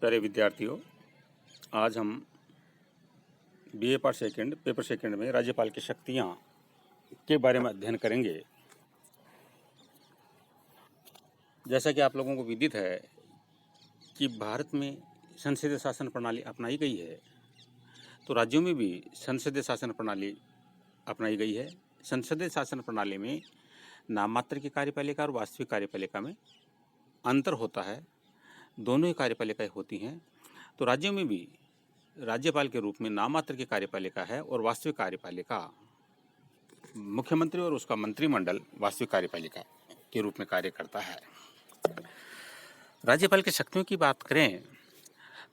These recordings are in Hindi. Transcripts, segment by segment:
प्यारे विद्यार्थियों, आज हम BA part second paper second में राज्यपाल की शक्तियाँ के बारे में अध्ययन करेंगे। जैसा कि आप लोगों को विदित है कि भारत में संसदीय शासन प्रणाली अपनाई गई है, तो राज्यों में भी संसदीय शासन प्रणाली अपनाई गई है। संसदीय शासन प्रणाली में नाम मात्र की कार्यपालिका और वास्तविक कार्यपालिका में अंतर होता है। दोनों ही कार्यपालिकाएं होती हैं। तो राज्यों में भी राज्यपाल के रूप में नाम मात्र की कार्यपालिका है और वास्तविक कार्यपालिका मुख्यमंत्री और उसका मंत्रिमंडल वास्तविक कार्यपालिका के रूप में कार्य करता है। राज्यपाल की शक्तियों की बात करें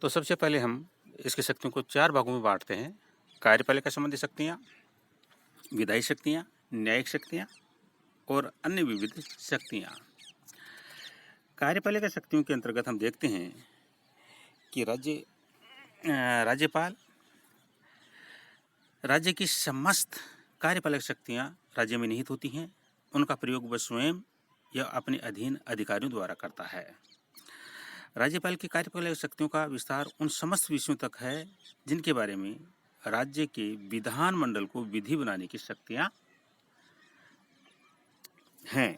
तो सबसे पहले हम इसकी शक्तियों को 4 भागों में बांटते हैं: कार्यपालिका संबंधी शक्तियाँ, विधायी शक्तियाँ, न्यायिक शक्तियाँ और अन्य विविध शक्तियाँ। कार्यपालिका शक्तियों के अंतर्गत हम देखते हैं कि राज्यपाल राज्य की समस्त कार्यपालक शक्तियाँ राज्य में निहित होती हैं। उनका प्रयोग वह स्वयं या अपने अधीन अधिकारियों द्वारा करता है। राज्यपाल की कार्यपालक शक्तियों का विस्तार उन समस्त विषयों तक है जिनके बारे में राज्य के विधानमंडल को विधि बनाने की शक्तियाँ हैं।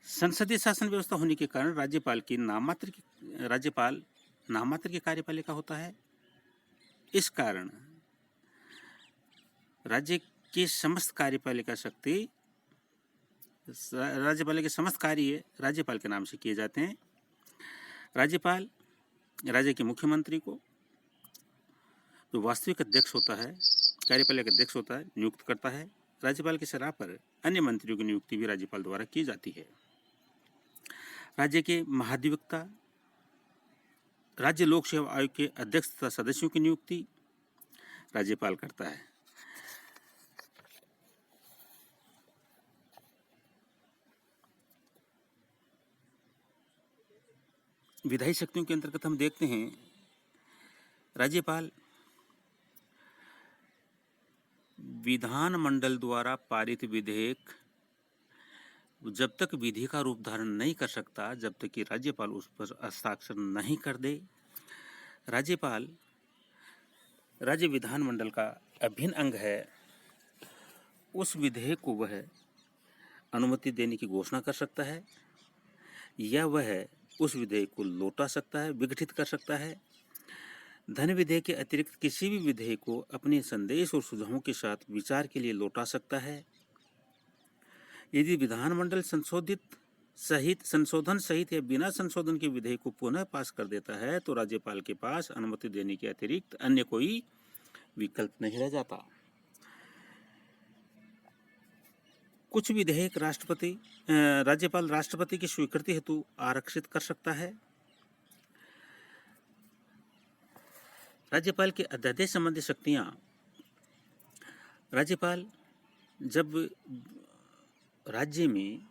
संसदीय शासन व्यवस्था होने के कारण राज्यपाल नाम मात्र की कार्यपालिका होता है। इस कारण राज्य के समस्त कार्यपालिका शक्ति राज्यपाल के समस्त कार्य राज्यपाल के नाम से किए जाते हैं। राज्यपाल राज्य के मुख्यमंत्री को, जो वास्तविक अध्यक्ष होता है, कार्यपालिका अध्यक्ष होता है, नियुक्त करता है। राज्यपाल की सलाह पर अन्य मंत्रियों की नियुक्ति भी राज्यपाल द्वारा की जाती है। राज्य के महाधिवक्ता, राज्य लोक सेवा आयोग के अध्यक्ष तथा सदस्यों की नियुक्ति राज्यपाल करता है। विधायी शक्तियों के अंतर्गत हम देखते हैं राज्यपाल विधानमंडल द्वारा पारित विधेयक जब तक विधि का रूप धारण नहीं कर सकता, जब तक कि राज्यपाल उस पर हस्ताक्षर नहीं कर दे, राज्यपाल राज्य विधानमंडल का अभिन्न अंग है। उस विधेयक को वह अनुमति देने की घोषणा कर सकता है या वह उस विधेयक को लौटा सकता है, विघटित कर सकता है। धन विधेयक के अतिरिक्त किसी भी विधेयक को अपने संदेश और सुझावों के साथ विचार के लिए लौटा सकता है। यदि विधानमंडल संशोधन सहित या बिना संशोधन के विधेयक को पुनः पास कर देता है, तो राज्यपाल के पास अनुमति देने के अतिरिक्त अन्य कोई विकल्प नहीं रह जाता। कुछ विधेयक राज्यपाल राष्ट्रपति की स्वीकृति हेतु आरक्षित कर सकता है। राज्यपाल के अध्यादेश संबंधी शक्तियाँ, राज्यपाल जब राज्य में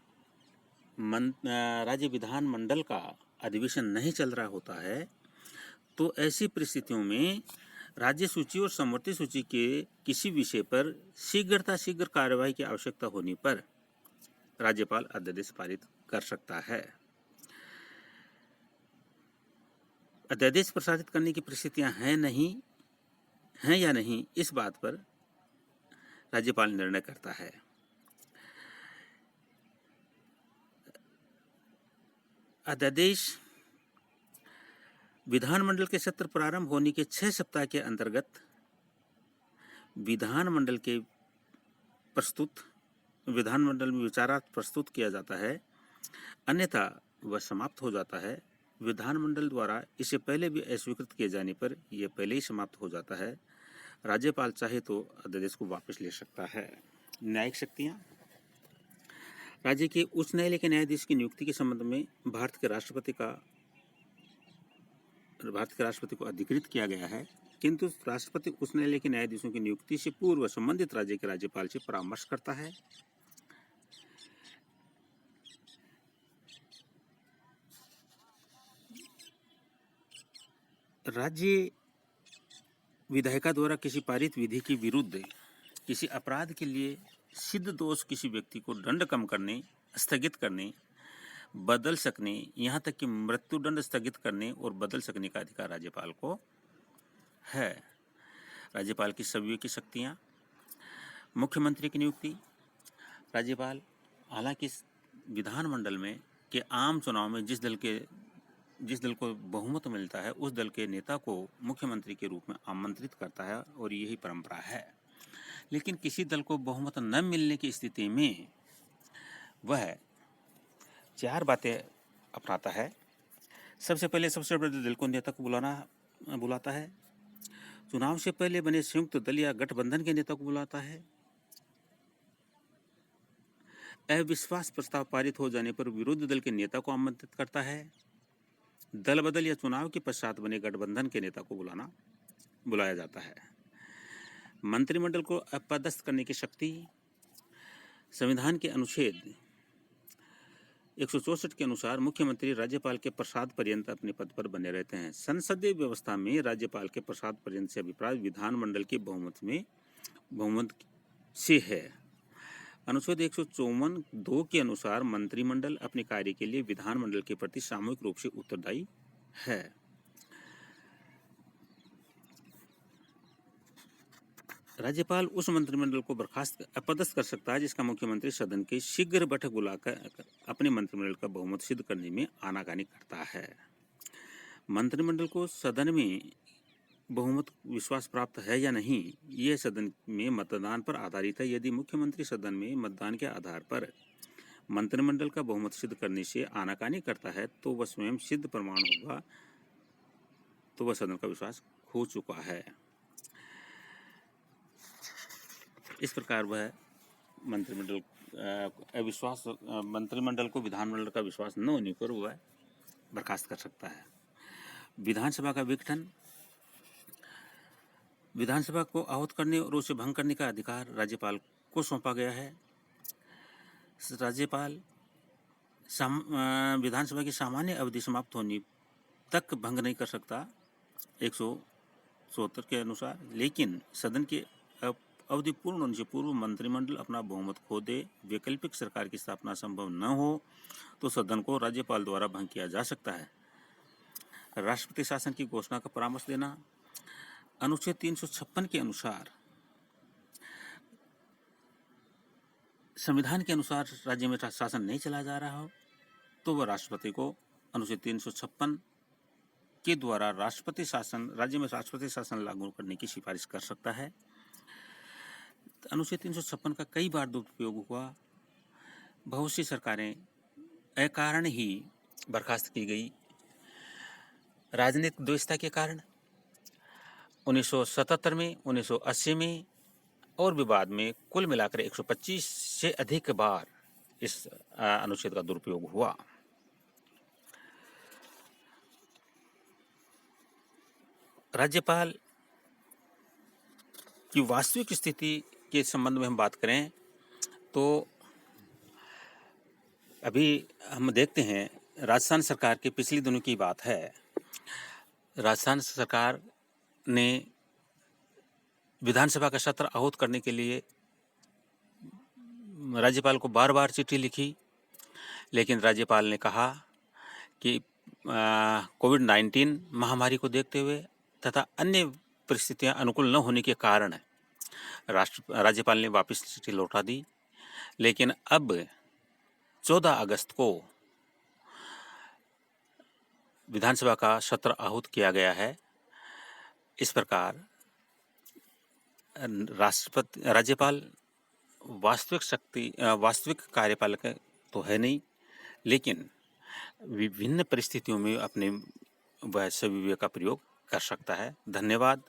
राज्य विधानमंडल का अधिवेशन नहीं चल रहा होता है, तो ऐसी परिस्थितियों में राज्य सूची और समवर्ती सूची के किसी विषय पर शीघ्र कार्यवाही की आवश्यकता होने पर राज्यपाल अध्यादेश पारित कर सकता है। अध्यादेश प्रसारित करने की परिस्थितियां हैं या नहीं, इस बात पर राज्यपाल निर्णय करता है। अध्यादेश विधानमंडल के सत्र प्रारंभ होने के 6 सप्ताह के अंतर्गत विधानमंडल में विचारार्थ प्रस्तुत किया जाता है, अन्यथा वह समाप्त हो जाता है। विधानमंडल द्वारा इसे पहले भी अस्वीकृत किए जाने पर यह पहले ही समाप्त हो जाता है। राज्यपाल चाहे तो अध्यादेश को वापस ले सकता है। न्यायिक शक्तियाँ, राज्य के उच्च न्यायालय के न्यायाधीश की नियुक्ति के संबंध में भारत के राष्ट्रपति को अधिकृत किया गया है, किंतु राष्ट्रपति उच्च न्यायालय के न्यायाधीशों की नियुक्ति से पूर्व संबंधित राज्य के राज्यपाल से परामर्श करता है। राज्य विधायिका द्वारा किसी पारित विधि के विरुद्ध किसी अपराध के लिए सिद्ध दोष किसी व्यक्ति को दंड कम करने, स्थगित करने, बदल सकने, यहाँ तक कि मृत्युदंड स्थगित करने और बदल सकने का अधिकार राज्यपाल को है। राज्यपाल की सभी की शक्तियाँ। मुख्यमंत्री की नियुक्ति। राज्यपाल हालांकि विधानमंडल में के आम चुनाव में जिस दल को बहुमत मिलता है उस दल के नेता को मुख्यमंत्री के रूप में आमंत्रित करता है और यही परंपरा है। लेकिन किसी दल को बहुमत न मिलने की स्थिति में वह 4 बातें अपनाता है। सबसे बड़े दल को नेता को बुलाता है। चुनाव से पहले बने संयुक्त दल या गठबंधन के नेता को बुलाता है। अविश्वास प्रस्ताव पारित हो जाने पर विरोधी दल के नेता को आमंत्रित करता है। दल बदल या चुनाव के पश्चात बने गठबंधन के नेता को बुलाया जाता है। मंत्रिमंडल को अपदस्थ करने की शक्ति। संविधान के अनुच्छेद 164 के अनुसार मुख्यमंत्री राज्यपाल के प्रसाद पर्यंत अपने पद पर बने रहते हैं। संसदीय व्यवस्था में राज्यपाल के प्रसाद पर्यंत से अभिप्राय विधानमंडल के बहुमत से है। अनुच्छेद 154(2) के अनुसार मंत्रिमंडल अपने कार्य के लिए विधानमंडल के प्रति सामूहिक रूप से उत्तरदायी है। राज्यपाल उस मंत्रिमंडल को अपदस्थ कर सकता है जिसका मुख्यमंत्री सदन की शीघ्र बैठक बुलाकर अपने मंत्रिमंडल का बहुमत सिद्ध करने में आनाकानी करता है। मंत्रिमंडल को सदन में बहुमत विश्वास प्राप्त है या नहीं, यह सदन में मतदान पर आधारित है। यदि मुख्यमंत्री सदन में मतदान के आधार पर मंत्रिमंडल का बहुमत सिद्ध करने से आनाकानी करता है तो वह स्वयं सिद्ध प्रमाण होगा, तो वह सदन का विश्वास खो चुका है। इस प्रकार वह मंत्रिमंडल को विधानमंडल का विश्वास न होने पर वह बर्खास्त कर सकता है। विधानसभा का विघटन। विधानसभा को आहूत करने और उसे भंग करने का अधिकार राज्यपाल को सौंपा गया है। राज्यपाल विधानसभा की सामान्य अवधि समाप्त होने तक भंग नहीं कर सकता 174 के अनुसार, लेकिन सदन की अवधि पूर्ण होने से पूर्व मंत्रिमंडल अपना बहुमत खो दे, वैकल्पिक सरकार की स्थापना संभव न हो तो सदन को राज्यपाल द्वारा भंग किया जा सकता है। राष्ट्रपति शासन की घोषणा का परामर्श देना। अनुच्छेद 356 के अनुसार संविधान के अनुसार राज्य में शासन नहीं चला जा रहा हो तो वह राष्ट्रपति को अनुच्छेद 356 के द्वारा राज्य में राष्ट्रपति शासन लागू करने की सिफारिश कर सकता है। अनुच्छेद 356 का कई बार दुरुपयोग हुआ। बहुत सी सरकारें अकारण ही बर्खास्त की गई। राजनीतिक द्वेषता के कारण 1977 में, 1980 में और विवाद में कुल मिलाकर 125 से अधिक बार इस अनुच्छेद का दुरुपयोग हुआ। राज्यपाल की वास्तविक स्थिति के संबंध में हम बात करें तो अभी हम देखते हैं, राजस्थान सरकार के पिछले दिनों की बात है। राजस्थान सरकार ने विधानसभा का सत्र आहूत करने के लिए राज्यपाल को बार बार चिट्ठी लिखी, लेकिन राज्यपाल ने कहा कि कोविड-19 महामारी को देखते हुए तथा अन्य परिस्थितियां अनुकूल न होने के कारण राज्यपाल ने वापस चिट्ठी लौटा दी। लेकिन अब 14 अगस्त को विधानसभा का सत्र आहूत किया गया है। इस प्रकार राज्यपाल वास्तविक कार्यपालक तो है नहीं, लेकिन विभिन्न परिस्थितियों में अपने वह सविवेक का प्रयोग कर सकता है। धन्यवाद।